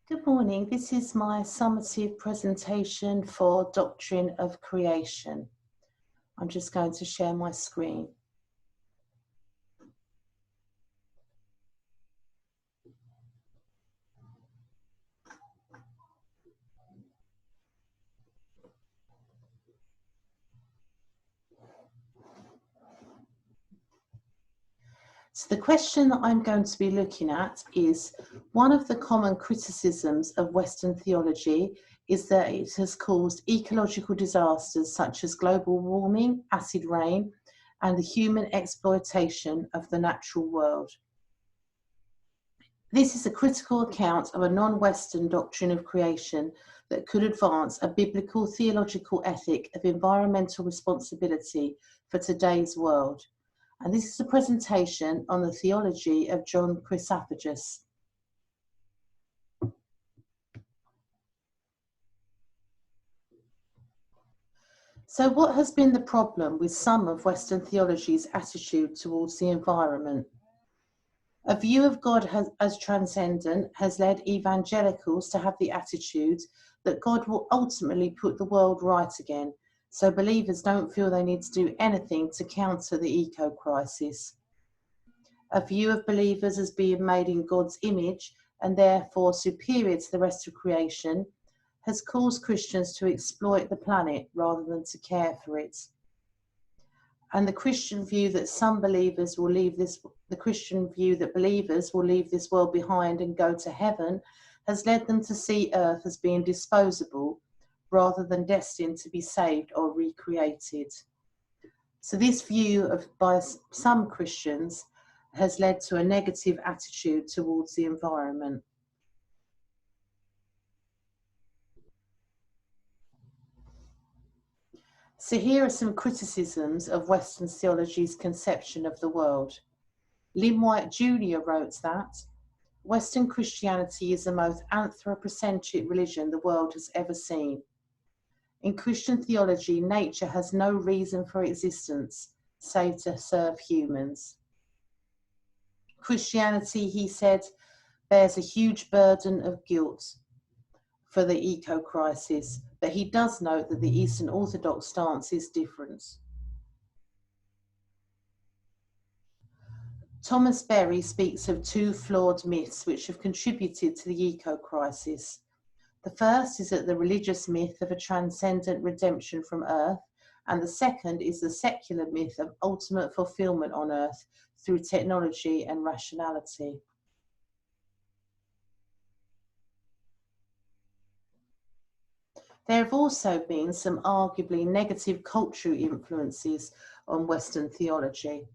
Good morning. This is my summative presentation for Doctrine of Creation. I'm just going to share my screen. So the question that I'm going to be looking at is, one of the common criticisms of Western theology is that it has caused ecological disasters such as global warming, acid rain, and the human exploitation of the natural world. This is a critical account of a non-Western doctrine of creation that could advance a biblical theological ethic of environmental responsibility for today's world. And this is a presentation on the theology of John Chrysopagus. So what has been the problem with some of Western theology's attitude towards the environment? A view of God as transcendent has led evangelicals to have the attitude that God will ultimately put the world right again, so believers don't feel they need to do anything to counter the eco-crisis. A view of believers as being made in God's image and therefore superior to the rest of creation has caused Christians to exploit the planet rather than to care for it. And the Christian view that believers will leave this world behind and go to heaven has led them to see earth as being disposable rather than destined to be saved or recreated. So this view by some Christians has led to a negative attitude towards the environment. So here are some criticisms of Western theology's conception of the world. Lynn White Jr. wrote that Western Christianity is the most anthropocentric religion the world has ever seen. In Christian theology, nature has no reason for existence save to serve humans. Christianity, he said, bears a huge burden of guilt for the eco-crisis, but he does note that the Eastern Orthodox stance is different. Thomas Berry speaks of two flawed myths which have contributed to the eco-crisis. The first is that the religious myth of a transcendent redemption from earth, and the second is the secular myth of ultimate fulfillment on earth through technology and rationality. There have also been some arguably negative cultural influences on Western theology.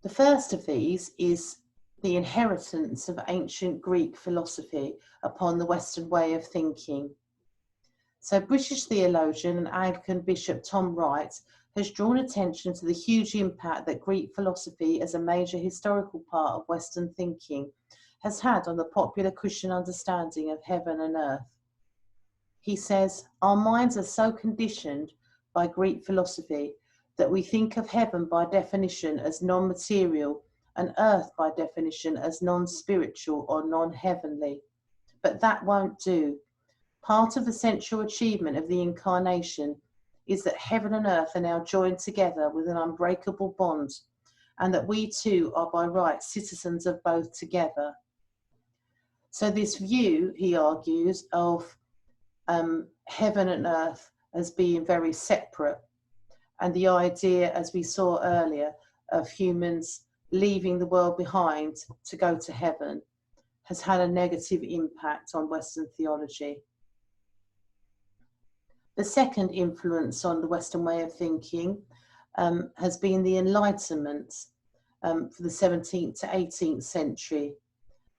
The first of these is the inheritance of ancient Greek philosophy upon the Western way of thinking. So British theologian and Anglican Bishop Tom Wright has drawn attention to the huge impact that Greek philosophy as a major historical part of Western thinking has had on the popular Christian understanding of heaven and earth. He says, our minds are so conditioned by Greek philosophy that we think of heaven by definition as non-material and earth by definition as non-spiritual or non-heavenly. But that won't do. Part of the central achievement of the incarnation is that heaven and earth are now joined together with an unbreakable bond, and that we too are by right citizens of both together. So this view, he argues, of heaven and earth as being very separate, and the idea, as we saw earlier, of humans leaving the world behind to go to heaven has had a negative impact on Western theology. The second influence on the Western way of thinking has been the Enlightenment for the 17th to 18th century.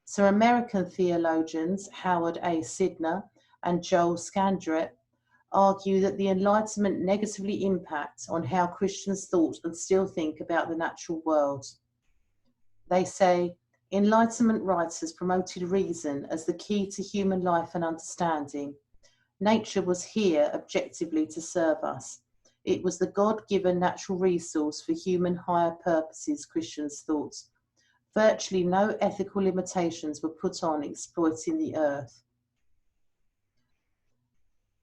So American theologians Howard A. Sidner and Joel Scandrett argue that the Enlightenment negatively impacts on how Christians thought and still think about the natural world. They say, Enlightenment writers promoted reason as the key to human life and understanding. Nature was here objectively to serve us. It was the God-given natural resource for human higher purposes, Christians thought. Virtually no ethical limitations were put on exploiting the earth.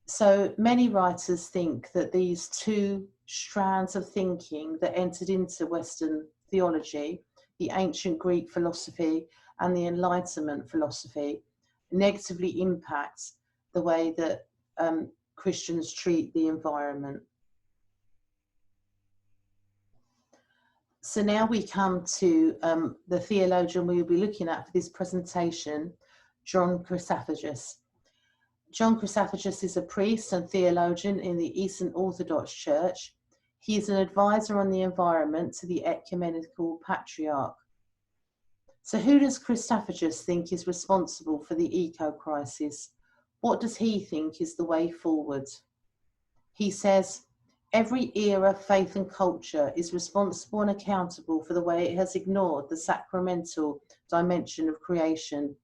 So many writers think that these two strands of thinking that entered into Western theology, the ancient Greek philosophy and the Enlightenment philosophy, negatively impact the way that Christians treat the environment. So now we come to the theologian we will be looking at for this presentation, John Chrysophagous. John Chrysophagous is a priest and theologian in the Eastern Orthodox Church. He is an advisor on the environment to the Ecumenical Patriarch. So who does Chrysophagous think is responsible for the eco-crisis? What does he think is the way forward? He says, every era, faith and culture is responsible and accountable for the way it has ignored the sacramental dimension of creation.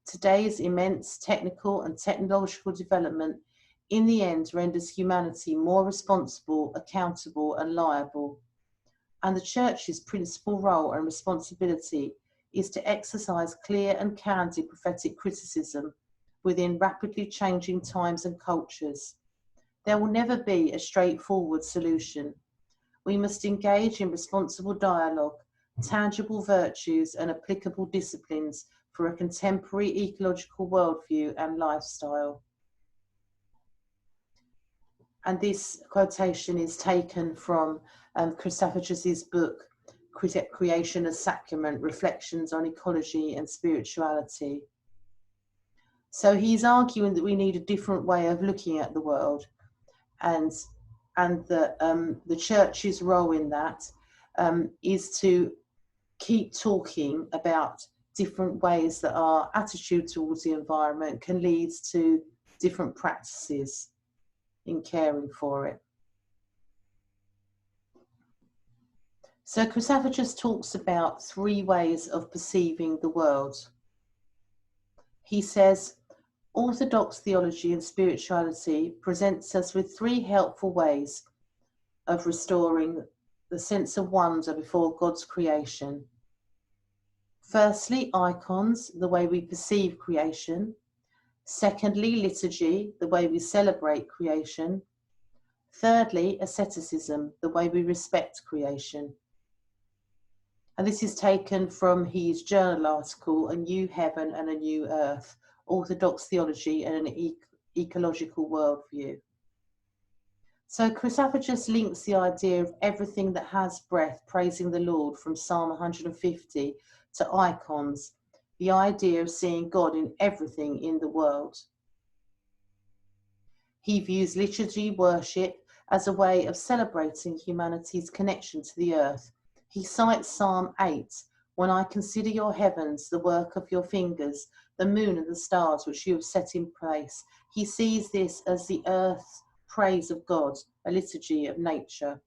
Today's immense technical and technological development in the end renders humanity more responsible, accountable and liable. And the Church's principal role and responsibility is to exercise clear and candid prophetic criticism within rapidly changing times and cultures. There will never be a straightforward solution. We must engage in responsible dialogue, tangible virtues and applicable disciplines for a contemporary ecological worldview and lifestyle. And this quotation is taken from Chrysophagous' book, Creation as Sacrament, Reflections on Ecology and Spirituality. So he's arguing that we need a different way of looking at the world, and the Church's role in that is to keep talking about different ways that our attitude towards the environment can lead to different practices in caring for it. So Chrysophagous talks about 3 ways of perceiving the world. He says, Orthodox theology and spirituality presents us with 3 helpful ways of restoring the sense of wonder before God's creation. Firstly, icons, the way we perceive creation. Secondly, liturgy, the way we celebrate creation. Thirdly, asceticism, the way we respect creation. And this is taken from his journal article, A New Heaven and a New Earth, Orthodox Theology and an Ecological Worldview. So Chrysophagous links the idea of everything that has breath praising the Lord from Psalm 150 to icons, the idea of seeing God in everything in the world. He views liturgy worship as a way of celebrating humanity's connection to the earth. He cites Psalm 8, when I consider your heavens, the work of your fingers, the moon and the stars which you have set in place. He sees this as the earth's praise of God, a liturgy of nature.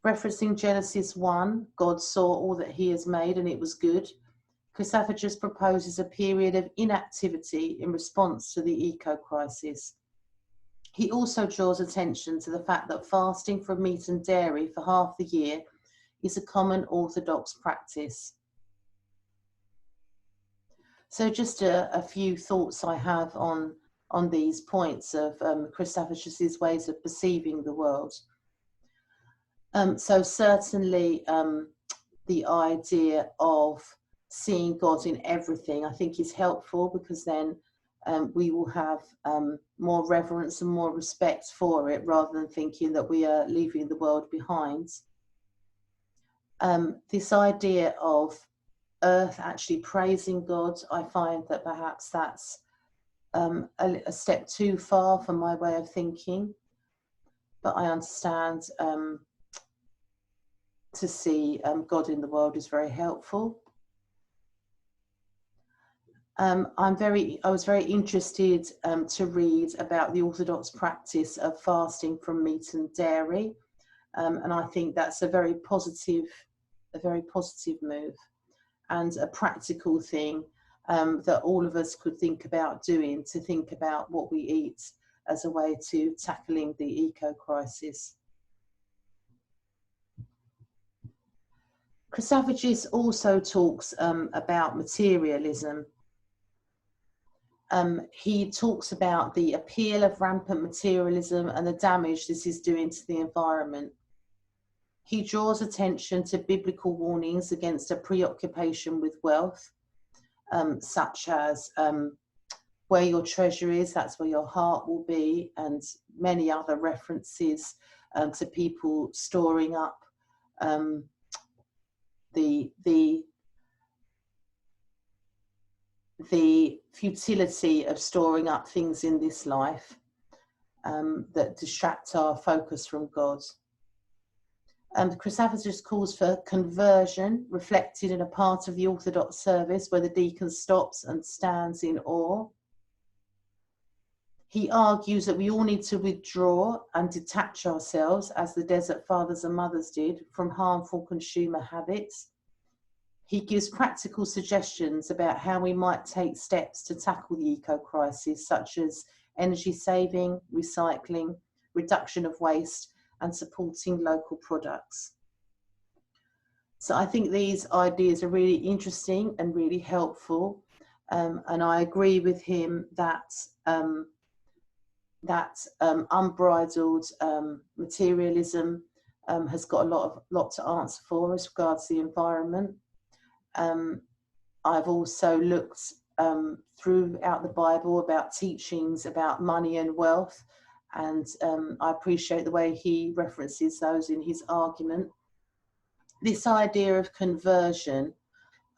Referencing Genesis 1, God saw all that he has made and it was good. Chrysophagous proposes a period of inactivity in response to the eco-crisis. He also draws attention to the fact that fasting from meat and dairy for half the year is a common Orthodox practice. So just a few thoughts I have on these points of Chrysophagous' ways of perceiving the world. So certainly the idea of seeing God in everything, I think, is helpful, because then we will have more reverence and more respect for it, rather than thinking that we are leaving the world behind. This idea of earth actually praising God, I find that perhaps that's a step too far for my way of thinking, but I understand to see God in the world is very helpful. I was very interested to read about the Orthodox practice of fasting from meat and dairy, and I think that's a very positive move, and a practical thing that all of us could think about doing, to think about what we eat as a way to tackling the eco-crisis. Christophagis also talks about materialism. He talks about the appeal of rampant materialism and the damage this is doing to the environment. He draws attention to biblical warnings against a preoccupation with wealth, such as where your treasure is, that's where your heart will be, and many other references to people storing up the futility of storing up things in this life that distract our focus from God. Christophagis calls for conversion, reflected in a part of the Orthodox service where the deacon stops and stands in awe. He argues that we all need to withdraw and detach ourselves, as the Desert Fathers and Mothers did, from harmful consumer habits. He gives practical suggestions about how we might take steps to tackle the eco-crisis, such as energy saving, recycling, reduction of waste, and supporting local products. So I think these ideas are really interesting and really helpful. And I agree with him that unbridled materialism has got a lot to answer for as regards the environment. I've also looked throughout the Bible about teachings about money and wealth, and I appreciate the way he references those in his argument. This idea of conversion,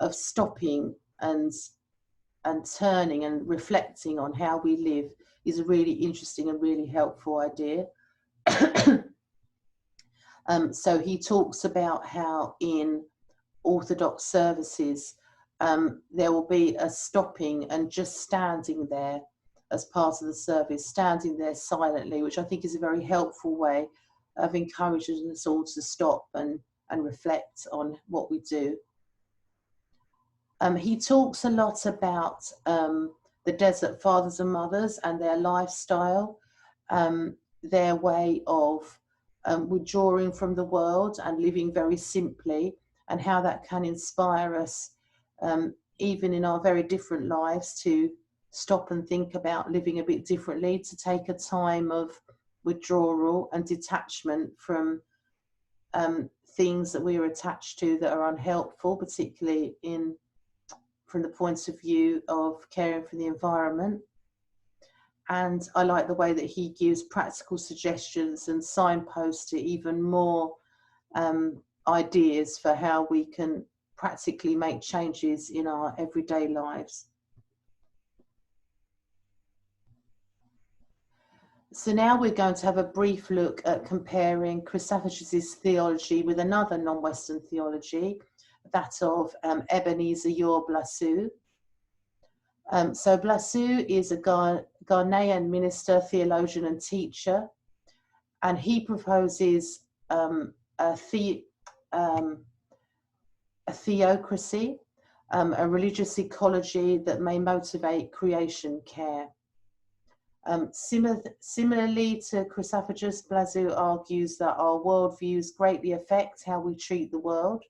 of stopping and turning and reflecting on how we live, is a really interesting and really helpful idea. So he talks about how in Orthodox services there will be a stopping and just standing there as part of the service, standing there silently, which I think is a very helpful way of encouraging us all to stop and reflect on what we do. He talks a lot about the Desert Fathers and Mothers and their lifestyle, their way of withdrawing from the world and living very simply, and how that can inspire us, even in our very different lives, to stop and think about living a bit differently, to take a time of withdrawal and detachment from things that we are attached to that are unhelpful, particularly from the point of view of caring for the environment. And I like the way that he gives practical suggestions and signposts to even more ideas for how we can practically make changes in our everyday lives. So now we're going to have a brief look at comparing Christophagis' theology with another non-Western theology, that of Ebenezer Yor Blasue. So Blasue is a Ghanaian minister, theologian and teacher, and he proposes a theocracy, a religious ecology that may motivate creation care. Similarly to Christophagis, Blasue argues that our worldviews greatly affect how we treat the world.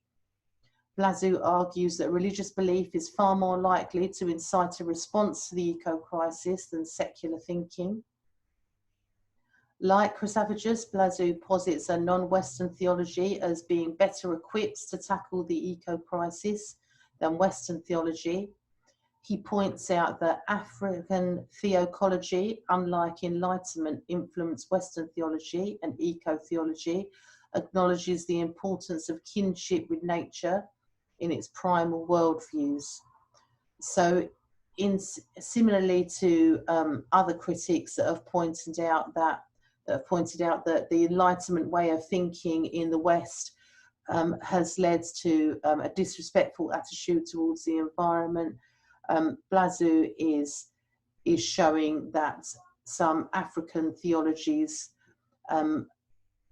Blasue argues that religious belief is far more likely to incite a response to the eco-crisis than secular thinking. Like Christophagis, Blasue posits a non-Western theology as being better equipped to tackle the eco-crisis than Western theology. He points out that African theocology, unlike Enlightenment influenced Western theology and eco-theology, acknowledges the importance of kinship with nature in its primal worldviews. So similarly to other critics that have pointed out that the Enlightenment way of thinking in the West has led to a disrespectful attitude towards the environment, Blasue is showing that some African theologies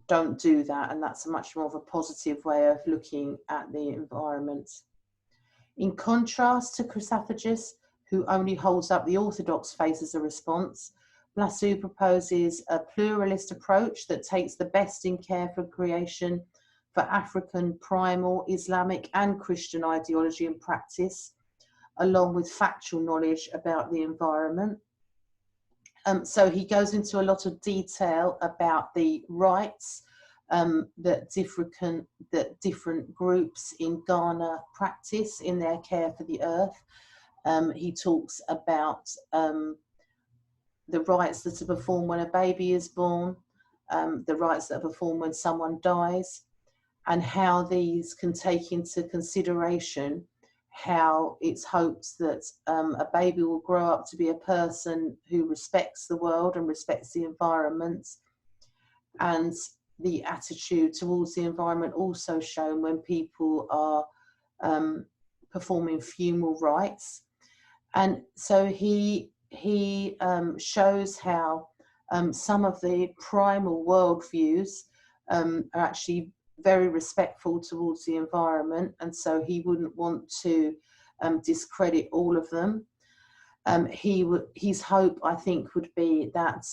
don't do that, and that's a much more of a positive way of looking at the environment. In contrast to Christophagis, who only holds up the Orthodox faith as a response, Blasue proposes a pluralist approach that takes the best in care for creation for African primal Islamic and Christian ideology and practice, along with factual knowledge about the environment. So he goes into a lot of detail about the rights that different groups in Ghana practice in their care for the earth. He talks about the rights that are performed when a baby is born, the rights that are performed when someone dies, and how these can take into consideration how it's hoped that a baby will grow up to be a person who respects the world and respects the environment, and the attitude towards the environment also shown when people are performing funeral rites. And so he shows how some of the primal worldviews are actually very respectful towards the environment, and so he wouldn't want to discredit all of them. His hope, I think, would be that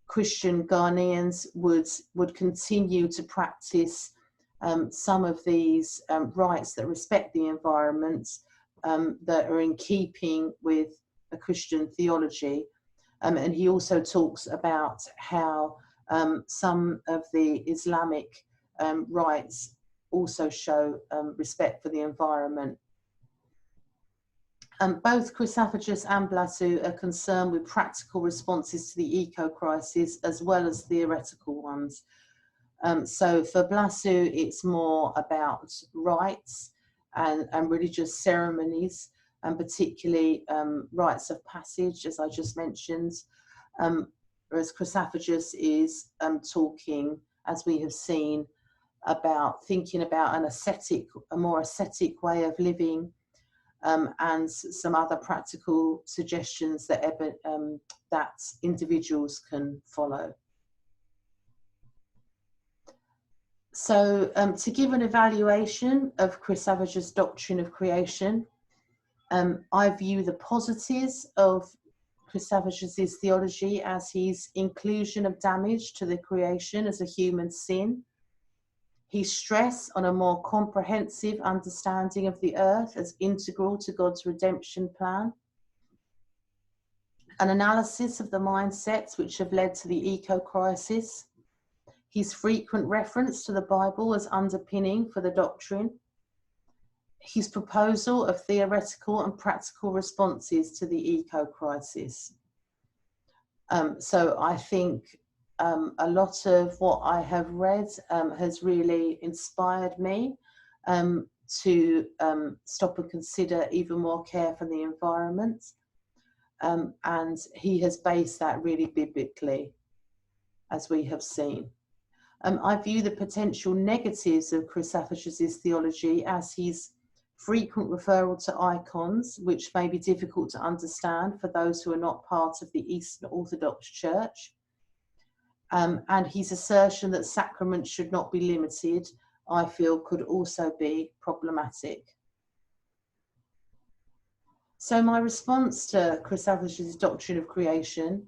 Christian Ghanaians would continue to practice some of these rights that respect the environment, that are in keeping with a Christian theology. And he also talks about how some of the Islamic rights also show respect for the environment. Both Chrisafagis and Blasu are concerned with practical responses to the eco-crisis as well as theoretical ones. So for Blasu, it's more about rites and religious ceremonies, and particularly rites of passage, as I just mentioned, whereas Chrisafagis is talking, as we have seen, about thinking about a more ascetic way of living, and some other practical suggestions that individuals can follow. So to give an evaluation of Chrisafagis' doctrine of creation, I view the positives of Chrisafagis' theology as his inclusion of damage to the creation as a human sin, his stress on a more comprehensive understanding of the earth as integral to God's redemption plan, an analysis of the mindsets which have led to the eco-crisis, his frequent reference to the Bible as underpinning for the doctrine, his proposal of theoretical and practical responses to the eco-crisis. So I think a lot of what I have read has really inspired me to stop and consider even more care for the environment. And he has based that really biblically, as we have seen. I view the potential negatives of Chrisafagis' theology as his frequent referral to icons, which may be difficult to understand for those who are not part of the Eastern Orthodox Church, and his assertion that sacraments should not be limited, I feel, could also be problematic. So my response to Chrisafagis' doctrine of creation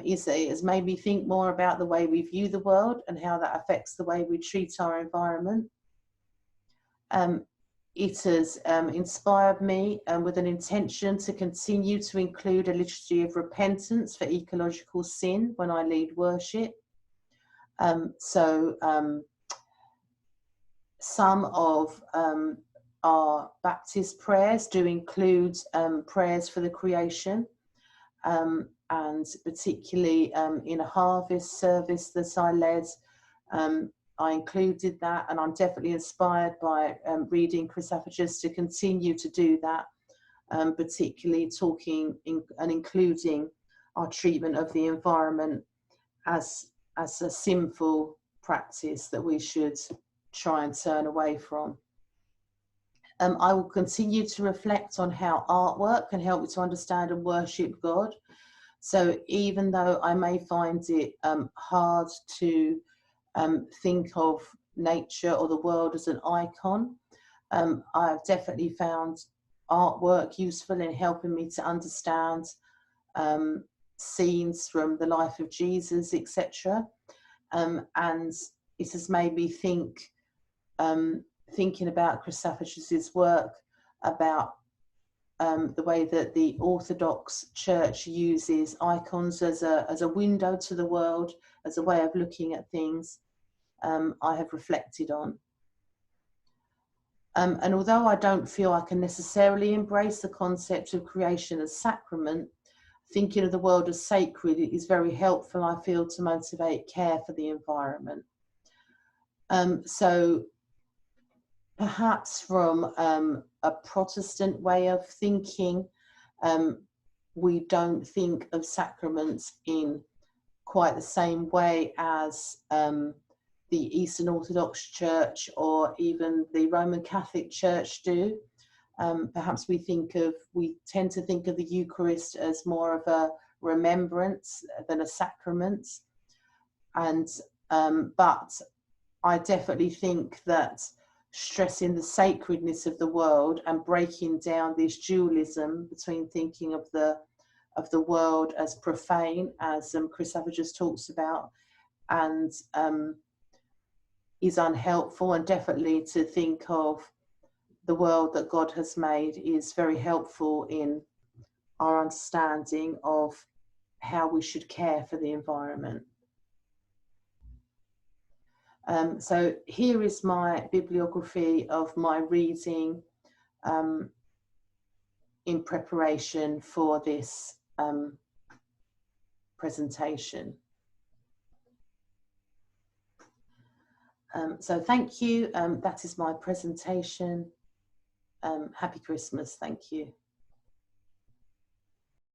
is that it has made me think more about the way we view the world and how that affects the way we treat our environment. It has inspired me with an intention to continue to include a liturgy of repentance for ecological sin when I lead worship. Some of our Baptist prayers do include prayers for the creation, and particularly in a harvest service that I led, I included that, and I'm definitely inspired by reading Chrisafagis to continue to do that, particularly talking and including our treatment of the environment as a sinful practice that we should try and turn away from. I will continue to reflect on how artwork can help me to understand and worship God. So even though I may find it hard to think of nature or the world as an icon, I've definitely found artwork useful in helping me to understand scenes from the life of Jesus, etc. And it has made me think, thinking about Christophorus's work, about the way that the Orthodox Church uses icons as a window to the world, as a way of looking at things, I have reflected on. And although I don't feel I can necessarily embrace the concept of creation as sacrament, thinking of the world as sacred is very helpful, I feel, to motivate care for the environment. So perhaps from a Protestant way of thinking, we don't think of sacraments in quite the same way as the Eastern Orthodox Church or even the Roman Catholic Church do. Perhaps we tend to think of the Eucharist as more of a remembrance than a sacrament. And but I definitely think that stressing the sacredness of the world and breaking down this dualism between thinking of the world as profane, as Christophorus talks about, and is unhelpful, and definitely to think of the world that God has made is very helpful in our understanding of how we should care for the environment. So here is my bibliography of my reading in preparation for this presentation. So thank you. That is my presentation. Happy Christmas. Thank you.